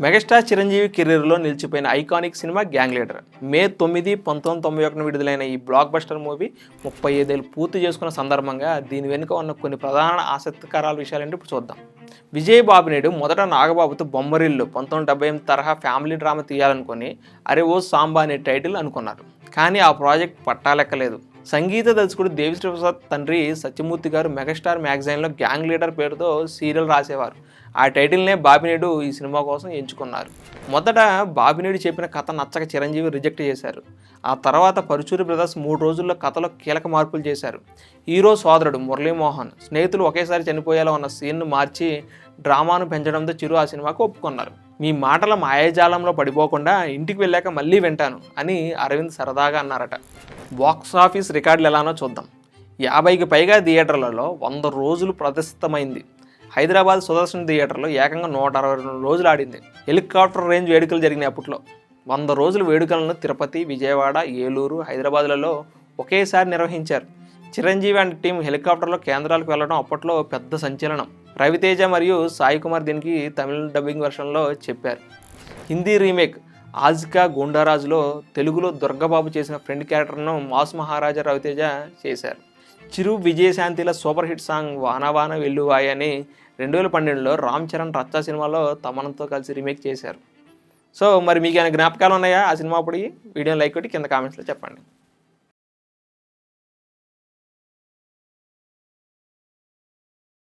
Megastar Chiranjeevi కెరీర్లో నిలిచిపోయిన iconic cinema gang leader. మే 9, 1991 విడుదలైన ఈ బ్లాక్ బస్టర్ మూవీ 35 ఏళ్ళు పూర్తి చేసుకున్న సందర్భంగా దీని వెనుక ఉన్న కొన్ని ప్రధాన ఆసక్తికరాల విషయాలంటే ఇప్పుడు చూద్దాం. విజయ్ బాబినేడు మొదట నాగబాబుతో బొమ్మరిల్లు 1978 తరహా ఫ్యామిలీ డ్రామా తీయాలనుకుని అరే ఓ సాంబా అనే టైటిల్ అనుకున్నారు. కానీ ఆ ప్రాజెక్ట్ పట్టాలెక్కలేదు. సంగీత దర్శకుడు దేవిశ్రీ ప్రసాద్ తండ్రి సత్యమూర్తి గారు మెగాస్టార్ మ్యాగజైన్లో గ్యాంగ్ లీడర్ పేరుతో సీరియల్ రాసేవారు. ఆ టైటిల్నే బాబినేడు ఈ సినిమా కోసం ఎంచుకున్నారు. మొదట బాబినేడు చెప్పిన కథ నచ్చక చిరంజీవి రిజెక్ట్ చేశారు. ఆ తర్వాత పరుచూరి బ్రదర్స్ 3 రోజుల్లో కథలో కీలక మార్పులు చేశారు. హీరో సోదరుడు మురళీమోహన్ స్నేహితులు ఒకేసారి చనిపోయేలా ఉన్న సీన్ను మార్చి డ్రామాను పెంచడంతో చిరు ఆ సినిమాకు ఒప్పుకున్నారు. మీ మాటల మాయాజాలంలో పడిపోకుండా ఇంటికి వెళ్ళాక మళ్ళీ వింటాను అని అరవింద్ సరదాగా అన్నారట. బాక్స్ ఆఫీస్ రికార్డులు ఎలానో చూద్దాం. 50కి పైగా థియేటర్లలో 100 రోజులు ప్రదర్శితమైంది. హైదరాబాద్ సుదర్శన్ థియేటర్లో ఏకంగా 162 రోజులు ఆడింది. హెలికాప్టర్ రేంజ్ వేడుకలు జరిగినాయి అప్పట్లో. 100 రోజుల వేడుకలను తిరుపతి, విజయవాడ, ఏలూరు, హైదరాబాద్లలో ఒకేసారి నిర్వహించారు. చిరంజీవి అండ్ టీం హెలికాప్టర్లో కేంద్రాలకు వెళ్ళడం అప్పట్లో పెద్ద సంచలనం. రవితేజ మరియు సాయి కుమార్ దీనికి తమిళ డబ్బింగ్ వెర్షన్లో చెప్పారు. హిందీ రీమేక్ ఆజ్కా గుండారాజులో తెలుగులో దుర్గబాబు చేసిన ఫ్రెండ్ క్యారెక్టర్ను మాస్ మహారాజా రవితేజ చేశారు. చిరు విజయశాంతిల సూపర్ హిట్ సాంగ్ వానా వాన వెల్లువాయి అని 2012లో రామ్ చరణ్ రచ్చా సినిమాలో తమన్తో కలిసి రీమేక్ చేశారు. సో మరి మీకు ఏమైనా జ్ఞాపకాలు ఉన్నాయా ఆ సినిమా అప్పుడు? వీడియోని లైక్ కొట్టి కింద కామెంట్స్లో చెప్పండి.